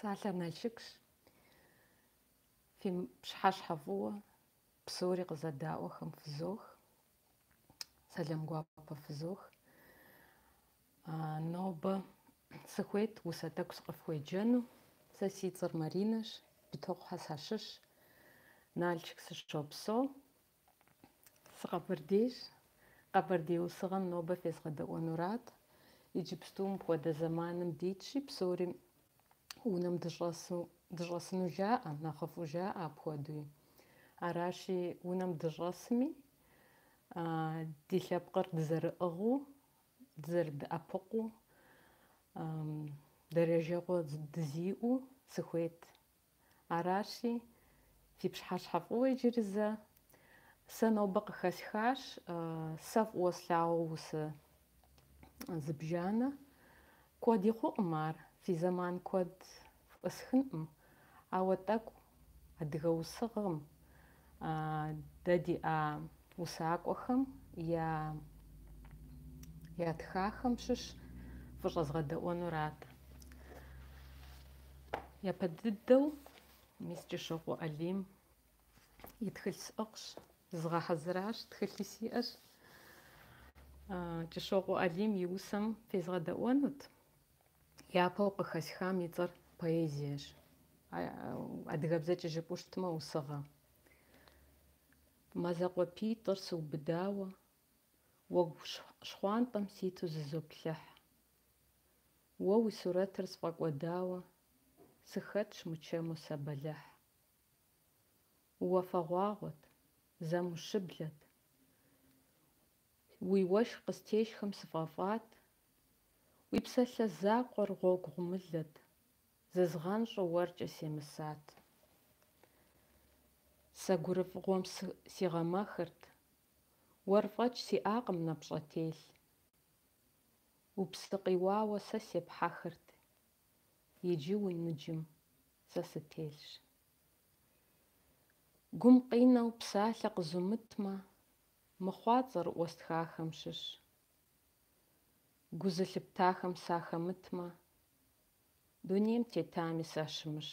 Псалъэр Налшыкщ. Фи пщхьэщхьэ фӀыуэ псори къызэдаӀуэхэм фызох. Сэлам гуапэ фызох. Нобэ сыхуейт усэ тӀэкӀу сыкъыфхуеджэну. Сэ си цӀэр Маринэщ, Битокъухьэ сащыщ, Налшык сыщопсэу. Сыкъэбэрдейщ. Къэбэрдей усыгъэм нобэ фезгъэдэӀуэнурат. Иджыпсту мыпхуэдэ зэманым дитщи, псори унэм дыщӀэсыну жаӀэ, нэхъыфӀу жаӀэ апхуэдуи. Аращи, унэм дыщӀэсми, ди лъэпкъыр дызэрыӀыгъыу, дызэрыдэӀэпыкъуу, дэрэжэгъуэ дызиӀэу сыхуейт. Аращи, фи пщхьэщхьэ фӀыуэ иджыри сэ нобэ къыхэсхащ, сэ фӀыуэ слъагъуу зыбжанэ. Куэд ихъуӀым ар, фи зэман куэд фӀысхынкъым. Ауэ тӀэкӀу адыгэ усыгъым, дэ диӀа усакӀуэхэм я тхахэм щыщ фыщӀэзгъэдэӀуэнурат. Япэ дыдэу мис Кӏыщокъуэ Ӏэлийм и тхылъ сӀыгъщ. Зызгъэхьэзыращ, тхылъи сиӀэщ. Кӏыщокъуэ Ӏэлийм и усэм фезгъэдэӀуэнут. Япэу къыхэсхам и цӀэр поэзиещ. Адыгэбзэкӏэ жыпӀэу щытмэ, усыгъэ. МазэкъуэпитӀыр сыубыдауэ, уэгу щхъуантӀэм ситу зызоплъыхь. Уэ уи сурэтыр сфӀэкӀуэдауэ, сыхэтщ мычэму сабэлыхь. Уафэгъуагъуэт, зэм ущыблэт, уи уэшх къыстешхэм сыфӀэфӀат, уи псэлъэ закъуэр гъуэгу гъумылэт, зызгъэнщӀу уэркӀэ семысат. Сэ гурыфӀыгъуэм сигъэмэхырт, уэрфӀэкӀ сиӀакъым нэпщӀэтелъ. Упсы къиуауэ сэ сепхьэхырт, иджы уи ныджэм сэ сытелъщ. Гум къинэу псалъэ къызумытмэ, мыхъуа цӀэрыӀуэ стхахэм щыщ. Гу зылъыптахэм сахэмытмэ, дунейм тетами сащымыщ.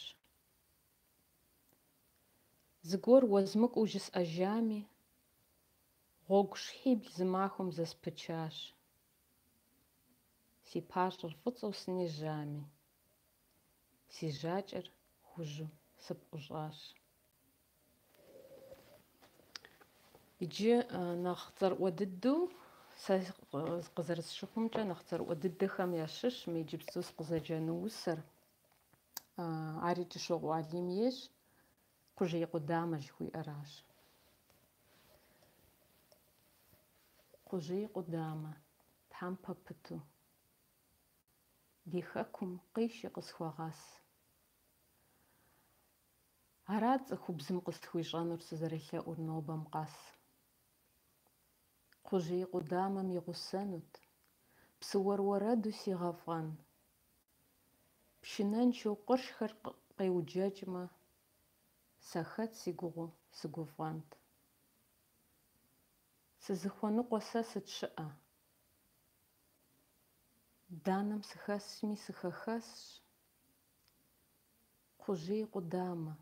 Зыгуэр уэзмыкъуу жысӀэжами, гъуэгу шхибл зы махуэм зэспычащ. Си пащӀэр фӀыцӀэу сынежьами, си жьакӀэр хужьу сыпӀущӀащ. Иджы нэхъ цӀэрыӀуэ дыдэу, сэ къызэрысщыхъумкӀэ, нэхъ цӀэрыӀуэ дыдэхэм ящыщ мы иджыпсту сыкъызэджэну усэр. Ари Кӏыщокъуэ Ӏэлийм ейщ, Кхъужьей къудамэ жыхуиӀэращ. Кхъужьей къудамэ, Тхьэм пэпыту, ди хэкум къиши къысхуэгъэс. Арат цӀыхубзым къыстхуищӀэнур сызэрелъэӀур нобэм къэс. Кхъужьей къудамэм игъусэнут, псыуэр уэрэду сигъэфӀэн. Пшынэншэу къуршхэр къеуджэкӀмэ, сэхэт си гугъу сыгуфӀэнт. Сызыхуэныкъуэ сэ сыт щыӀэ? Данэм сыхэсми сыхэхэсщ. Кхъужьей къудамэ,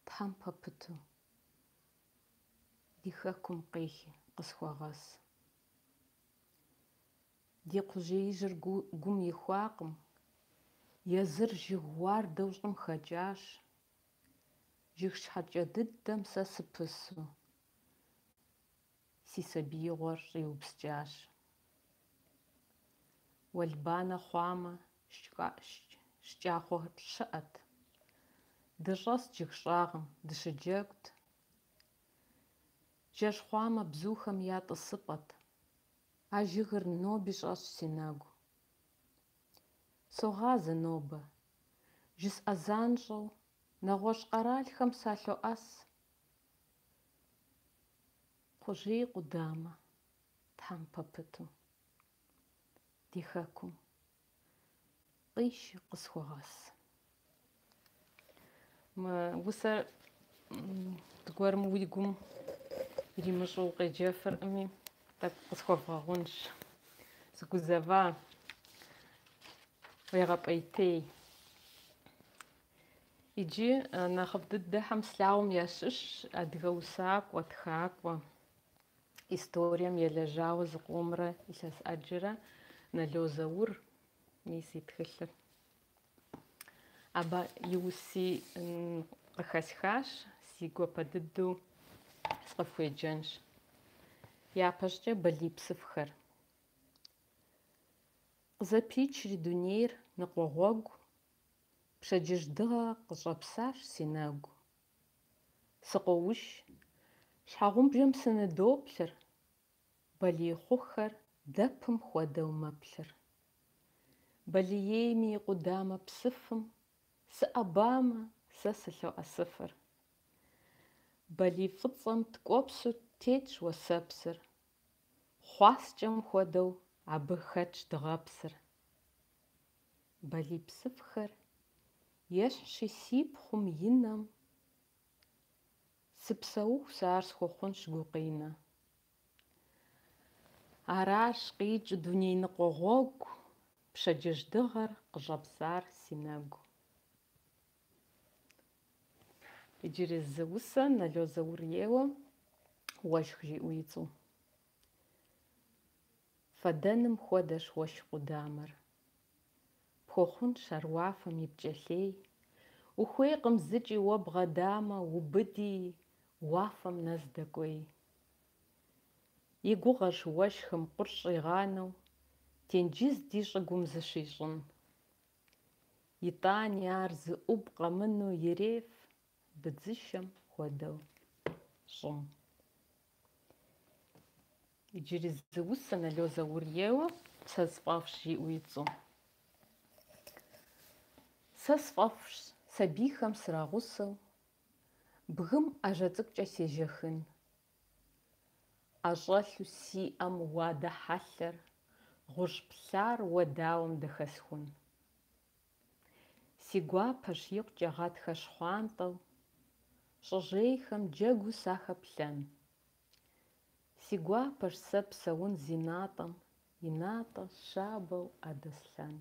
Тхьэм пэпыту, ди хэкум къихи къысхуэгъэс. Ди кхъужьеижьыр гум ихуакъым, езыр жыг уардэу щӀым хэкӀащ. Жыг щхьэкӀэ дыдэм сэ сыпысу, си сабиигъуэр щӀиупскӀащ. Уэлбанэ хъуамэ, шкӀахъуэ щыӀэт. ДыщӀэс жыг щӀагъым, дыщыджэгут. Джэш хъуамэ, бзухэм я тӀысыпӀэт. А жыгыр ноби щӀэщ си нэгу. Согъазэ нобэ, жысӀэ занщӀэу, нэгъуэщӀ къэралхэм салъоӀэс. Кхъужьей къудамэ, Тхьэм пэпыту, ди хэкум къиши къысхуэгъэс. Мы усэр зыгуэрым уи гум иримыщӀу укъеджэфыркъыми, тӀэкӀу къысхуэвгъэгъунщ. Сыгузэва, уегъэпӀейтей. Иджы нэхъыфӏ дыдэхэм слъагъум ящыщщ адыгэ усакӏуэ, тхакӏуэ, историем елэжьауэ зыкъомрэ илъэс ӏэджэрэ Нало Заур мис и тхылъыр. Абы и уси къыхэсхащ, си гуапэ дыдэу сыкъыфхуеджэнщ. Япэщӏыкӏэ балийпсыфхэр. Къызэпичри дунейр ныкъуэ-гъуэгу, пщэдджыжь дыгъэ къыщӏэпсащ си нэгу. Сыкъоущ, щхьэгъубжэм сынодоплъыр, балийхъухэр дэпым хуэдэу мэплъыр. Балиейми и къудамэ псыфым сыӏэбамэ, сэ сылъоӏэсыфыр. Балий фӏыцӏэм ткӏуэпсу тетщ уэсэпсыр, хъуаскӏэм хуэдэу абы хэтщ дыгъэпсыр. Балийпсыфхэр ещхьщи си пхъум и нэм, сыпсэуху сэ ар схуэхъунщ гукъинэ. Аращ къикӏ дуней ныкъуэ-гъуэгу, пщэдджыжь дыгъэр къыщӏэпсар си нэгу. Иджыри зы усэ Нало Заур еуэ уэшх жиӏэу ицӏу. Фэдэным хуэдэщ уэшх къудамэр. Пхуэхъунщ аруафэм и пкӏэлъей. Ухуейкъым зыкӏи уэ бгъэдамэ, убыди, уафэм нэ здэкӏуей. И гугъэщ уэшхым къурш щӏигъанэу тенджыз ди щӏыгум зыщищӏын. ИтӀани ар зы ӏуб къэмыну иреф быдзыщэм хуэдэу щӏым. Иджыри зы усэ Нало Заур еуэ сэ сфӏэфӏщ жиӏэу ицӏу. Сэ сфӏэфӏщ сабийхэм срагъусэу, бгым ӏэжьэ цӏыкӏукӏэ сежьэхын. ӏэщӏэлъу сиӏэм уадэ хьэлъэр, гъущӏ плъар уэдауэм дэхэсхун. Си гуапэщ икъукӏэ гъатхэ щхъуантӏэу, щӏыжьейхэм джэгуу сахэплъэн. Си гуапэщ сэ псэун зи натӏэм, и натӏэ щабэу ӏэдэслъэн.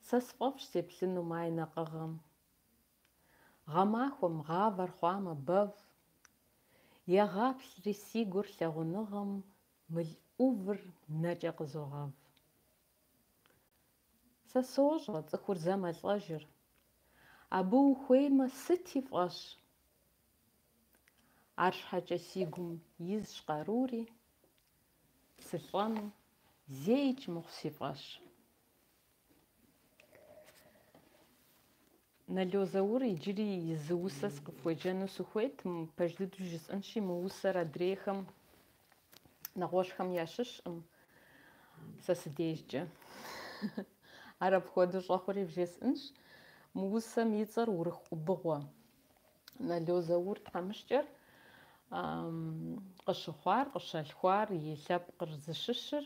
Сэ сфӏэфӏщ сеплъыну май нэкъыгъэм. Гъэмахуэм гъавэр хъуамэ бэв, егъаплъри си гур лъагъуныгъэм мыл ӏувыр нэкӏэ къызогъэв. Сэ сощӏэ цӏыхур зэмылӏэжыр, абы ухуеймэ сыти фӏэщ. Арщхьэкӏэ си гум изщ къарури, сылӏэну зейкӏ мыхъу си фӏэщ. Нало Заур иджыри и зы усэ скъыфхуеджэну сыхуейт, пэж дыдэу жысӏэнщи, мы усэр адрейхэм, нэгъуэщӏхэм ящыщкъым сэ сыдежкӏэ. Ар апхуэдэу щӏэхъури вжесӏэнщ. Мы усэм и цӏэр Урых ӏубыгъуэ. Нало Заур тхьэмыщкӏэр къыщалъхуар и лъэпкъыр зыщыщыр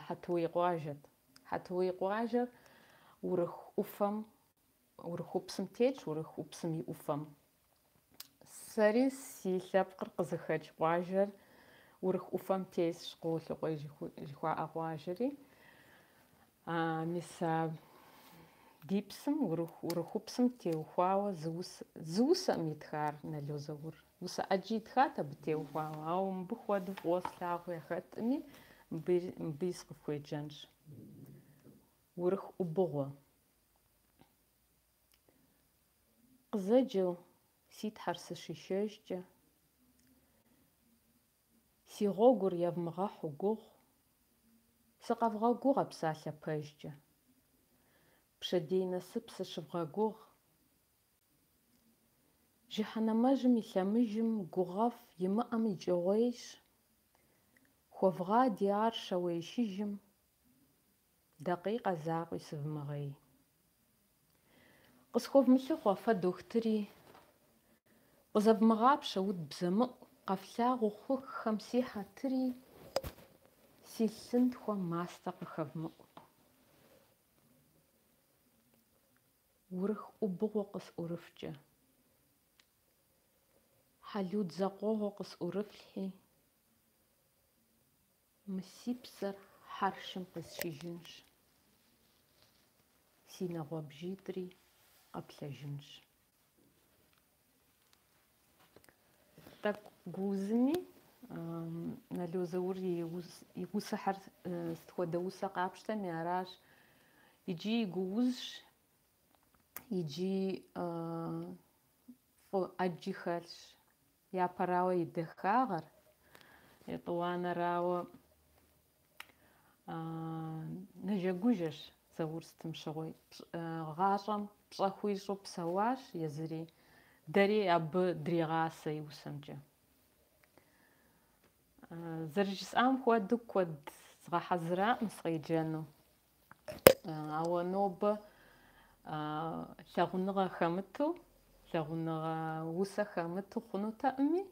Хьэтуей къуажэт. Хьэтуей къуажэр Урых ӏуфэм, Урыхъупсым тетщ, Урыхъупсым и ӏуфэм. Сэри си лъэпкъыр къызыхэкӏ къуажэр Урых ӏуфэм тесщ, Къыуэлъыкъуей жыхуаӏэ къуажэри. Мис а ди псым, Урыхъупсым теухуауэ зы усэм итхар Нало Заур. Усэ ӏэджи итхат абы теухуауэ, ауэ мыбы хуэдэу фӏыуэ слъагъу яхэтӏыми, мыбы къыфхуеджэнщ. Урых ӏубыгъуэ. Къызэджэу си тхьэр сыщишэжкӏэ, си гъуэгур евмыгъэхьу гугъу, сыкъэвгъэгугъэ псалъэ пэжкӏэ. Пщэдей насып сыщывгъэгугъ. Жыхьэнэмэжьым и лъэмыжым гугъэфӏ имыӏэм икӏыгъуейщ. Хуэвгъади ар щауеишыжым, дакъикъэ закъуи сывмыгъей. Къысхуэвмылъыхъуэ фэ дохутыри, къызэвмыгъапщэ уд бзэмыӏу, къэфлъагъуу хъуххэм си хьэтыри, си лъынтхуэм мастэ къыхэвмыӏу. Урых ӏубыгъуэ къысӏурыфкӏэ, хьэлуд зэкъуэгъуэ къысӏурыфлъхьи, мы си псэр хьэршым къесшыжынщ. си нэгъуабжитӏри къэплъэжынщ. Тӏэкӏу гузми Налозаур и усыхьэр сыт хуэдэ усэ къапщтэми аращ. Иджы и гуузщ, иджы фӏы ӏэджи хэлъщ. Япэрауэ и дахагъэр, етӏуанэрауэ нэжэгужэщ Заур сытым щыгъуи. ГъащӀэм пщӀэ хуищӀу псэуащ езыри. Дэри абы дригъасэ и усэмкӀэ. ЗэрыжысӀам хуэдэу куэд згъэхьэзыраӀым сыкъеджэну. Ауэ нобэ лъагъуныгъэ хэмыту, лъагъуныгъэ усэ хэмыту хъунутэкъыми,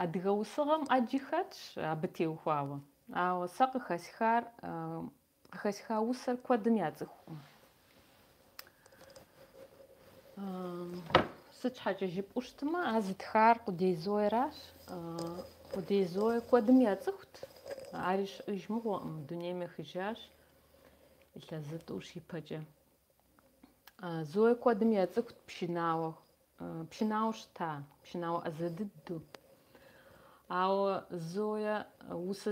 адыгэ усыгъэм ӏэджи хэтщ абы теухуауэ. Ауэ сэ къыхэсха усэр куэдым яцӏыхукъым. Сыт щхьэкӏэ жыпӏэу щытмэ, ар зытхар къудейзойращ. Къудейзой куэдым яцӏыхут. Ари щыӏэж мыгъуэкъым, дунейм ехыжащ, илъэзытӏу щипэкӏэ. Зои куэдым яцӏыхут пшынауэ. Пшынауэ щыта, пшынауэ ӏэзэ дыдэу. Ауэ Зоя усэ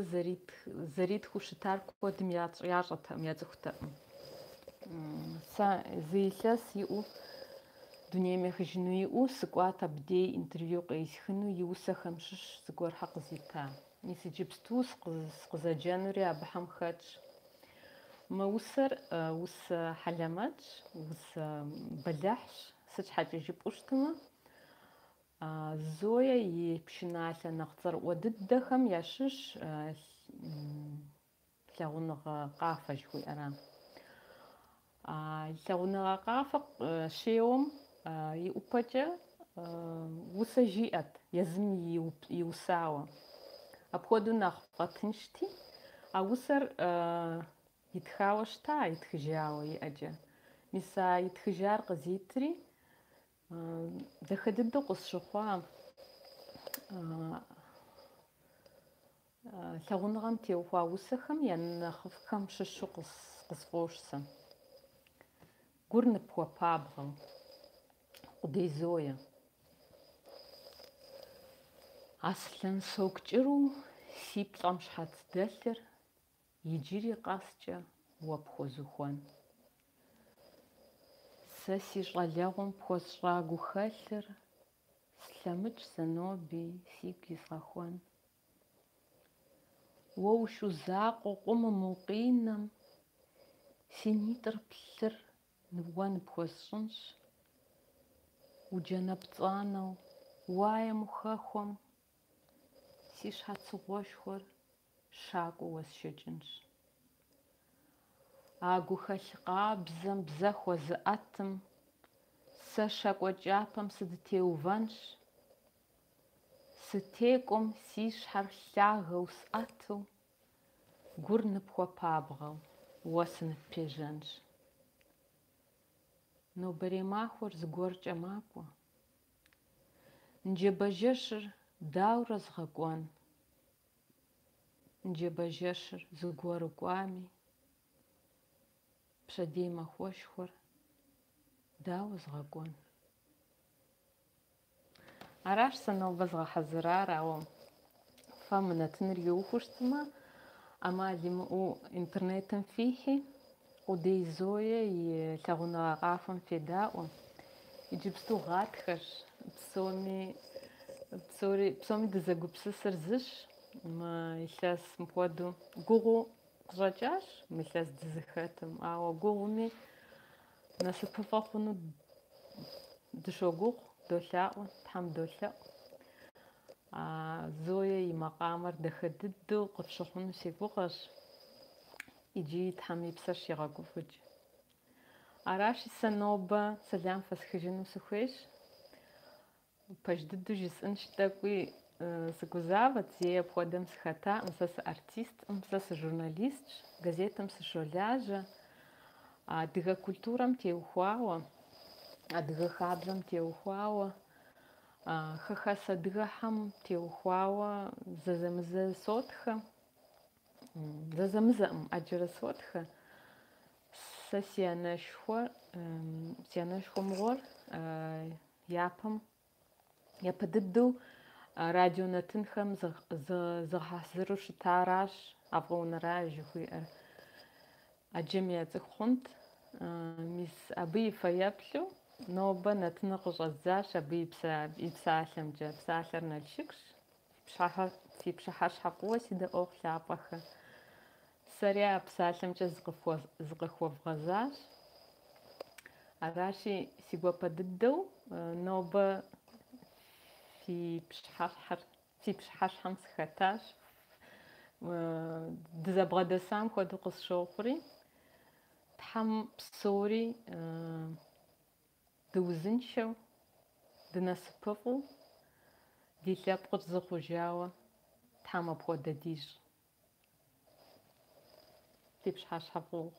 зэритхыу щытар куэдым ящӏэтэкъым, яцӏыхутэкъым. Сэ зы илъэс иӏэу, дунейм ехыжыну иӏэу, сыкӏуат абдей интервью къесхыну и усэхэм щыщ зыгуэрхьэр къызита. Мис иджыпсту скъызэджэнури абыхэм хэтщ. Мы усэр усэ хьэлэмэтщ, усэ бэлыхьщ. Сыт щхьэкӏэ жыпӏэу щытмэ, Зоя и пшыналъэ нэхъ цӏэрыӏуэ дыдэхэм ящыщ лъагъуныгъэ къафэ жыхуиӏэра. Лъагъуныгъэ къафэ щеуэм и ӏупэкӏэ усэ жиӏэт, езым иусауэ. Апхуэдэу нэхъ фӏэтыншти, а усэр итхауэ щыта, итхыжауэ иӏэкӏэ. Мис а итхыжар къызитри, дахэ дыдэу къысщыхъуа лъагъуныгъэм теухуа усэхэм я нэхъыфӏхэм щыщу къысфӏощ сэ. Гур ныпхуэпабгъэу, къудейзойэ. Аслъэн согу кӏыру си плӏэм щхьэц дэлъыр, иджыри къэскӏэ уэ пхуэзухуэн. Сэ си щӏалэгъуэм пхуэсщӏа гухэлъыр, слъэмыкӏ зэноби сигу изгъэхуэн. Уэ ущузакъуэ къумым укъинэм, си нитӏыр плъыр уэ ныпхуэсщӏынщ. Уджэнэпцӏанэу уаем ухэхуэм, си щхьэцыгъуэшхуэр щакӏуэу уэсшэкӏынщ. А гухэлъ къабзэм бзэ хуэзыӏэтым, сэ щакӏуэ кӏапэм сыдытеувэнщ. Сытекӏуэм си щхьэр лъагэу сӏэту, гур ныпхуэпабгъэу уэ сыныппежэнщ. Нобэрей махуэр зыгуэркӏэ макӏуэ. Нджэбэжэщыр дауэрэ згъэкӏуэн? Нджэбэжэщыр зыгуэру кӏуами, пщэдей махуэшхуэр дауэ згъэкӏуэн? Аращ сэ нобэ згъэхьэзырар, ауэ фэ мы нартыныр иухыу щытмэ, ӏэмал имыӏэу интернетым фихьи, Къудей Зоя и лъагъуныгъэ къафэм федаӏуэ. Иджыпсту гъатхэщ, псоми дызэгупсысыр зыщ. Мы илъэс мыпхуэдэу гугъу къыщӏэкӏащ мы илъэс дызыхэтым, ауэ гугъуми насыпыфӏэ хъуну дыщогугъу, долъаӏуэ, Тхьэм долъэӏу. Зоя и макъамэр дахэ дыдэу къыфщыхъуну си гугъэщ. Иджы Тхьэм и псэр щигъэгуфӏыкӏ. Аращи сэ нобэ сэлам фэсхыжыну сыхуейщ. Пэж дыдэу жысӏэнщ тӏэкӏуи, сыгузавэт, зэи апхуэдэм сыхэтаӏым. Сэ сыартисткъым, сэ сыжурналистщ, газетам сыщолажьэ. Адыгэ культурэм теухуауэ, адыгэ хабзэм теухуауэ, хэхэс адыгэхьэм теухуауэ зэзэмызэ сотхэ. Зэзэмызэӏым, ӏэджэрэ сотхэ. Сэ сянэшхуэ мыгъуэр япэ дыдэу радио нэтынхэм зыгъэхьэзыру щытаращ, ӏэфӏоныращ жыхуиӏэр. Ӏэджэм яцӏыху хъунт, мис абы и фэеплъу нобэ нэтыныр къыщӏэддзащ абы и псалъэмкӏэ. Псалъэр Налшыкщ, фи пщыхьэщхьэ фӏыуэ си дэӏуэху лъапӏэхэ. Сэри а псалъэмкӏэ зыкъыхуэвгъэзащ. Аращи, си гуапэ дыдэу нобэ фи пщыхьэщхьэм сыхэтащ. Дызэбгъэдэсам хуэдэу къысщохъури, Тхьэм псори дыузыншэу, дынасыпыфӏу, ди лъэпкъыр зы хъужауэ Тхьэм апхуэдэ дищӏ. Фи пщыхьэщхьэ фӏыуэ.